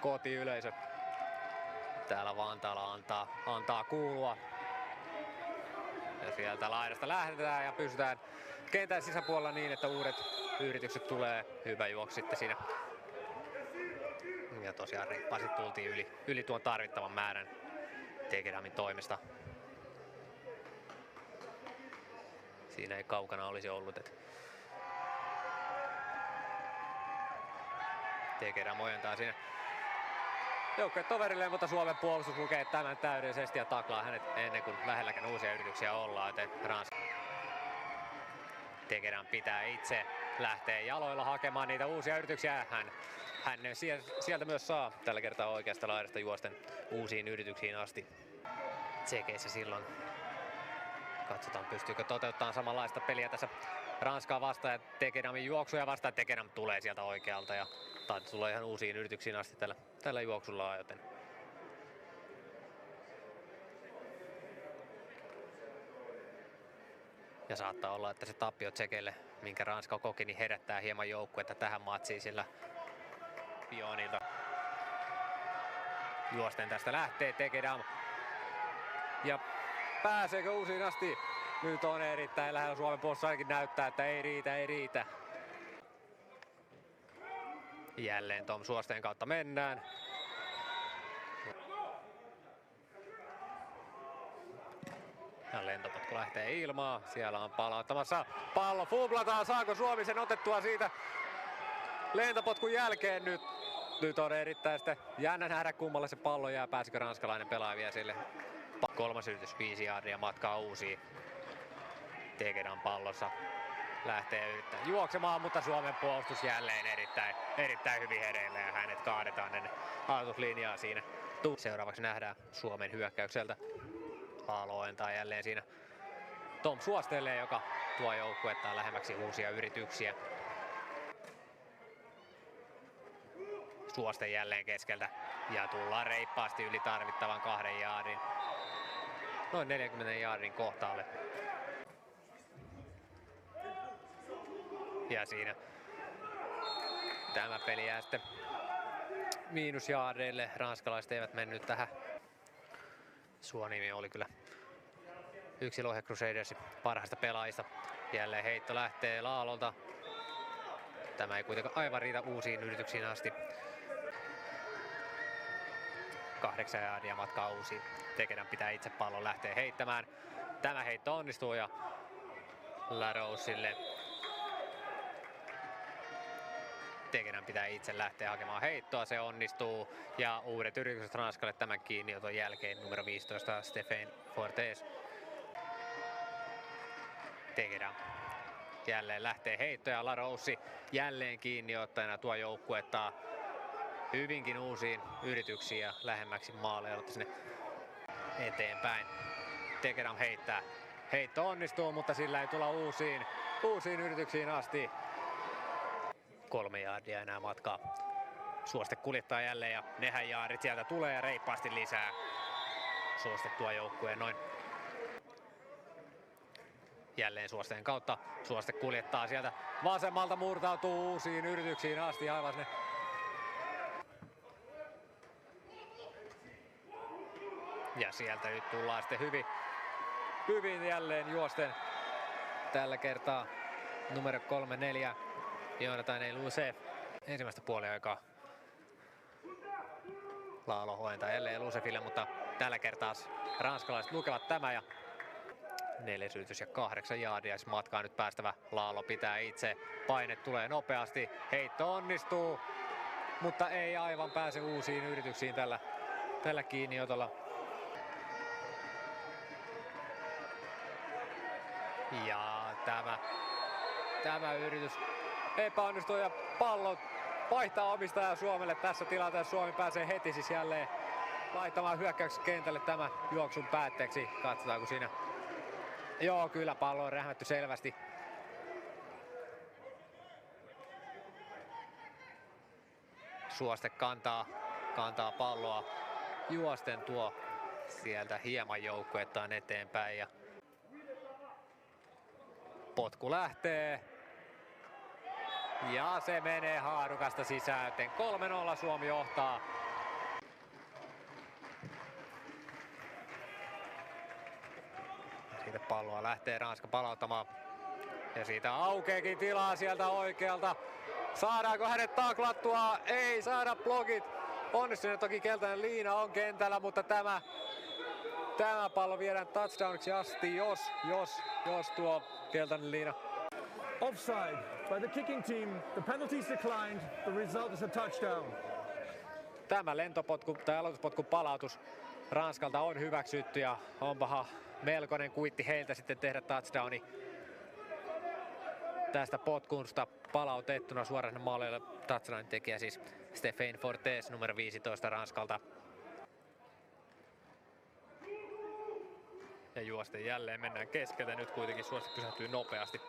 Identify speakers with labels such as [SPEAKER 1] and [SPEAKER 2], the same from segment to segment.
[SPEAKER 1] kotiyleisö täällä Vantaalla antaa kuulua. Ja sieltä laidasta lähdetään ja pysytään kentän sisäpuolella niin, että uudet yritykset tulee. Hyvä juoksu sitten siinä. Ja tosiaan reippaasti tultiin yli tuon tarvittavan määrän Tegedamin toimesta. Siinä ei kaukana olisi ollut, että Tegedam ojentaa siinä joukkueen toverilleen, mutta Suomen puolustus lukee tämän täydellisesti ja taklaa hänet ennen kuin lähelläkään uusia yrityksiä ollaan, joten Tegedam pitää itse lähteä jaloilla hakemaan niitä uusia yrityksiä. Hän sieltä myös saa tällä kertaa oikeasta laidasta juosten uusiin yrityksiin asti. Tsekeissä silloin katsotaan, pystyykö toteuttamaan samanlaista peliä tässä Ranskaa vastaan ja Tegedamin juoksuja vastaan. Tegedam tulee sieltä oikealta ja tulee ihan uusiin yrityksiin asti tällä juoksulla, joten ja saattaa olla, että se tappio Tsekeille, minkä Ranska koki, niin herättää hieman joukkuetta tähän matsiin, sillä Pionilta juosten tästä lähtee Tegedam. Ja pääseekö uusiin asti? Nyt on erittäin lähellä. Suomen puolustus ainakin näyttää, että ei riitä. Jälleen Tom Suosteen kautta mennään. Ja lentopotku lähtee ilmaan. Siellä on palauttamassa pallo. Fublataan. Saako Suomi sen otettua siitä lentopotkun jälkeen nyt? Nyt on erittäin sitten jännä nähdä kummalle se pallo jää. Pääsikö ranskalainen pelaaja vielä sille? Kolmas yritys 5 jaardia matkaa uusiin. Tegedam pallossa lähtee yrittämään juoksemaan, mutta Suomen puolustus jälleen erittäin hyvin hereillä ja hänet kaadetaan ennen aloituslinjaa siinä. Seuraavaksi nähdään Suomen hyökkäykseltä. Aalo ojentaa jälleen siinä Tom Suostelle, joka tuo joukkuettaan lähemmäksi uusia yrityksiä. Suoste jälleen keskeltä ja tullaan reippaasti yli tarvittavan 2 jaardin. Noin 40 jaardin kohtaalle. Ja siinä tämä peli jää sitten miinusjaardeille. Ranskalaiset eivät mennyt tähän. Suonimi oli kyllä yksi Lohe Crusadersin parhaista pelaajista. Jälleen heitto lähtee Laalolta. Tämä ei kuitenkaan aivan riitä uusiin yrityksiin asti. 8 jaardia matkaa uusiin. Tegedam pitää itse pallon lähteä heittämään. Tämä heitto onnistuu ja Larousille. Tegedam pitää itse lähteä hakemaan heittoa, se onnistuu. Ja uudet yritykset Ranskalle tämän kiinnioton jälkeen. Numero 15 Stéphane Fortes. Tegedam jälleen lähtee heittoja. Laroussi jälleen kiinniottajana tuo joukkuetta hyvinkin uusiin yrityksiin ja lähemmäksi maalle sinne eteenpäin. Tegedam heittää. Heitto onnistuu, mutta sillä ei tulla uusiin yrityksiin asti. 3 jaardia enää matkaa. Suoste kuljettaa jälleen ja nehän jaarit sieltä tulee ja reippaasti lisää. Suoste tuo joukkueen noin. Jälleen Suosteen kautta. Suoste kuljettaa sieltä vasemmalta, murtautuu uusiin yrityksiin asti aivan sinne. Ja sieltä nyt tullaan sitten hyvin jälleen juosten. Tällä kertaa numero 3-4 Jonathan Elusef. Ensimmäistä puoliaikaa Laalo hoentaa jälleen Elusefille, mutta tällä kertaa ranskalaiset lukevat tämä ja 4 yritys ja 8 jaardia. Matkaa nyt päästävä Laalo pitää itse. Paine tulee nopeasti. Heitto onnistuu, mutta ei aivan pääse uusiin yrityksiin tällä kiinniotolla. Ja tämä yritys epäonnistuu ja pallo vaihtaa omistajaa Suomelle tässä tilanteessa. Suomi pääsee heti siis jälleen laittamaan hyökkäyksen kentälle tämän juoksun päätteeksi. Katsotaanko siinä. Joo, kyllä pallo on rähmätty selvästi. Suoste kantaa palloa. Juosten tuo sieltä hieman joukkuettaan eteenpäin ja potku lähtee. Ja se menee haarukasta sisään. 3-0 Suomi johtaa palloa lähtee Ranska palauttamaan. Ja siitä aukeekin tilaa sieltä oikealta. Saadaanko hänet taklattua? Ei saada, blogit. Onnistunut toki, keltainen liina on kentällä, mutta tämä pallo viedään touchdowniksi asti, jos tuo keltainen liina.
[SPEAKER 2] Offside by the kicking team. The penalty is declined. The result is a touchdown.
[SPEAKER 1] Tämä lentopotku tai aloituspotku palautus Ranskalta on hyväksytty ja onpahan melkoinen kuitti heiltä sitten tehdä touchdowni tästä potkusta palautettuna suoraan maalille. Touchdownin tekijä siis Stéphane Fortes, numero 15 Ranskalta. Ja juosten jälleen mennään keskeltä, nyt kuitenkin Suoste pysähtyy nopeasti.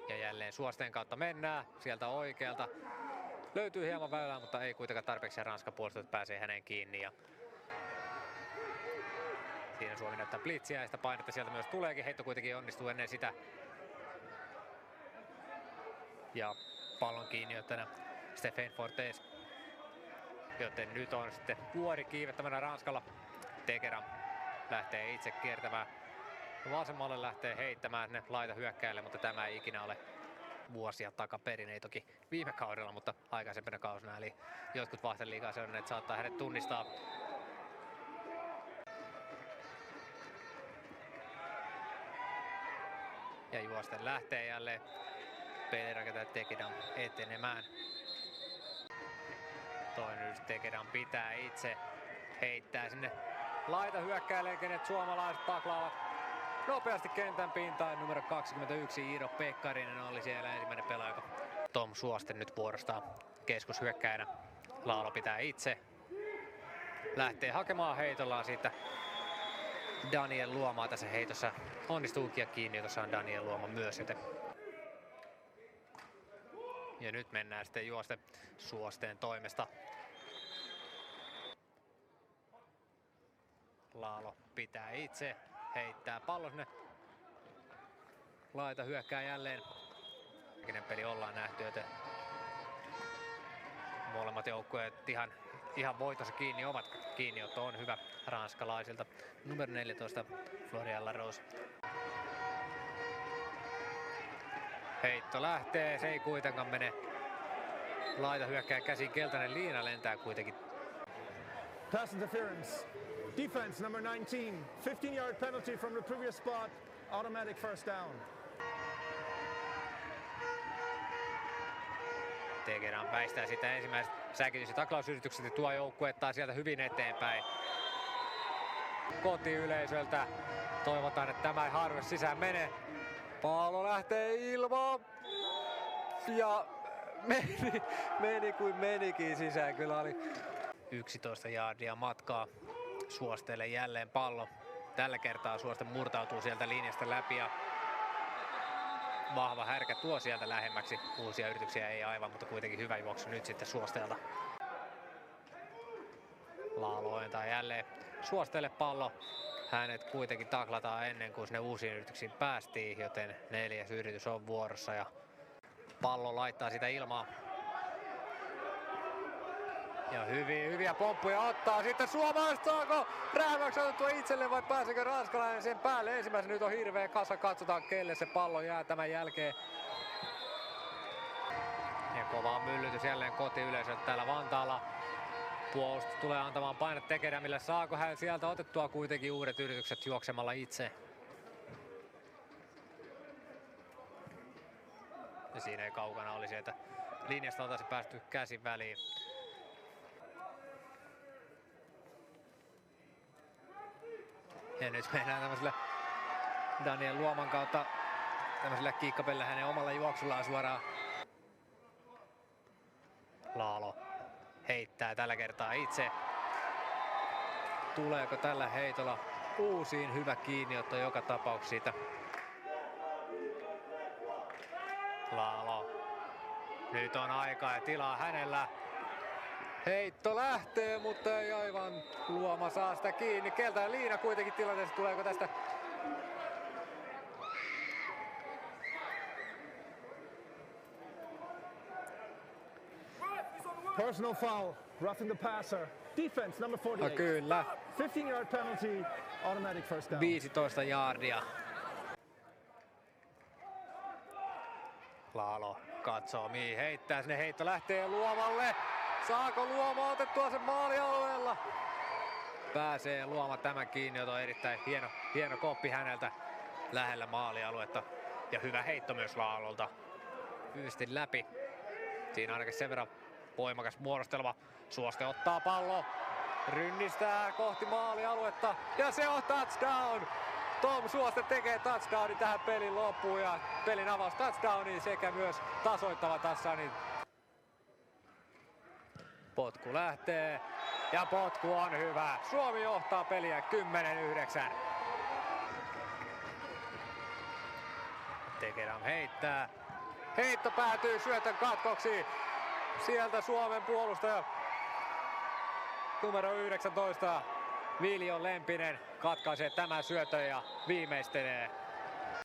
[SPEAKER 1] Ja jälleen Suosteen kautta mennään, sieltä oikealta. Löytyy hieman väylää, mutta ei kuitenkaan tarpeeksi, ja Ranskan puolustajat pääsee häneen kiinni. Ja siinä Suomi näyttää blitsiä ja sitä painetta sieltä myös tuleekin. Heitto kuitenkin onnistuu ennen sitä. Ja pallon kiinni ottana Stéphane Fortes. Joten nyt on sitten vuori kiivettämänä Ranskalla. Tekeran lähtee itse kiertämään. Vasemmalle lähtee heittämään ne laita hyökkäille, mutta tämä ei ikinä ole vuosia takaperin. Ei toki viime kaudella, mutta aikaisempina kausina. Eli jotkut Vahtenliigaa seuranneet saattaa hänet tunnistaa. Ja juosten lähtee jälleen pelirakentaja Tekeran etenemään. Toinen yhdys Tekeran pitää itse, heittää sinne laita hyökkäilee, kenet suomalaiset taklaavat nopeasti kentän pintaan. Numero 21 Iiro Pekkarinen oli siellä ensimmäinen pelaaja. Tom Suoste nyt vuorostaan keskushyökkäjänä. Laalo pitää itse, lähtee hakemaan heitollaan siitä Daniel Luomaa tässä heitossa. Onnistuukin ja kiinni, tuossa on Daniel Luoma myös, joten ja nyt mennään sitten juosten Suosteen toimesta. Laalo pitää itse, heittää pallon sinne. Laita hyökkää jälleen. Peli ollaan nähty, joten molemmat joukkueet ihan voitossa kiinni ovat. Kiinniotto on hyvä ranskalaisilta. Numero 14 Florian Larose. Heitto lähtee, se ei kuitenkaan mene. Laita hyökkää käsin, keltainen liina lentää kuitenkin.
[SPEAKER 2] Pass interference. Defense number 19. 15-yard penalty from the previous spot. Automatic first down.
[SPEAKER 1] Tekeran väistää sitä ensimmäiset säkitys- ja taklausyritykset ja tuo joukkuettaan sieltä hyvin eteenpäin. Kotiyleisöltä toivotaan, että tämä ei harvoin sisään mene. Pallo lähtee ilmaan ja meni kuin menikin sisään. Kyllä oli 11 jaardia matkaa Suosteelle jälleen pallo. Tällä kertaa Suoste murtautuu sieltä linjasta läpi ja vahva härkä tuo sieltä lähemmäksi. Uusia yrityksiä ei aivan, mutta kuitenkin hyvä juoksu nyt sitten Suosteelta. Laalo ojentaa jälleen Suosteelle pallo. Hänet kuitenkin taklataan ennen kuin sinne uusiin yrityksiin päästiin, joten 4. yritys on vuorossa ja pallo laittaa sitä ilmaa. Ja hyviä pomppuja ottaa sitten suomalaiset, saako rähmäksi otettua itselle vai pääseekö ranskalainen sen päälle? Ensimmäisen nyt on hirveä kasa, katsotaan kelle se pallo jää tämän jälkeen. Ja kova myllytys jälleen kotiyleisöltä täällä Vantaalla. Puolustus tulee antamaan painetta Tekeramille, saako hän sieltä otettua kuitenkin uudet yritykset juoksemalla itse. Ja siinä ei kaukana oli se, että linjasta oltaisi päästy käsin väliin. Ja nyt mennään tämmöisellä Daniel Luoman kautta tämmöisellä kiikkapelillä hänen omalla juoksullaan suoraan. Laalo heittää tällä kertaa itse. Tuleeko tällä heitolla uusiin hyvä kiinniotto joka tapauksessa siitä? Laalo. Nyt on aikaa ja tilaa hänellä. Heitto lähtee, mutta ei aivan. Luoma saa sitä kiinni. Keltainen liina kuitenkin tilanteessa. Tuleeko tästä?
[SPEAKER 2] Personal foul. Roughing the passer. Defense number 48.
[SPEAKER 1] Kyllä.
[SPEAKER 2] 15-yard penalty, automatic first down.
[SPEAKER 1] 15 jaardia. Laalo katsoo mihin heittää, sinne heitto lähtee Luomalle. Saako Luoma otettua sen maalialueella? Pääsee Luoma tämän kiinni, jota on erittäin hieno koppi häneltä lähellä maalialuetta. Ja hyvä heitto myös Laalolta. Hyvisti läpi. Siinä ainakin sen verran voimakas muodostelma. Suoste ottaa pallo. Rynnistää kohti maalialuetta. Ja se on touchdown! Tom Suoste tekee touchdownin tähän pelin loppuun ja pelin avaus touchdowniin sekä myös tasoittava touchdownin. Potku lähtee ja potku on hyvä. Suomi johtaa peliä 10-9. Tekedam heittää. Heitto päätyy syötön katkoksi. Sieltä Suomen puolustaja numero 19 Viljo Lempinen katkaisee tämän syötön ja viimeistelee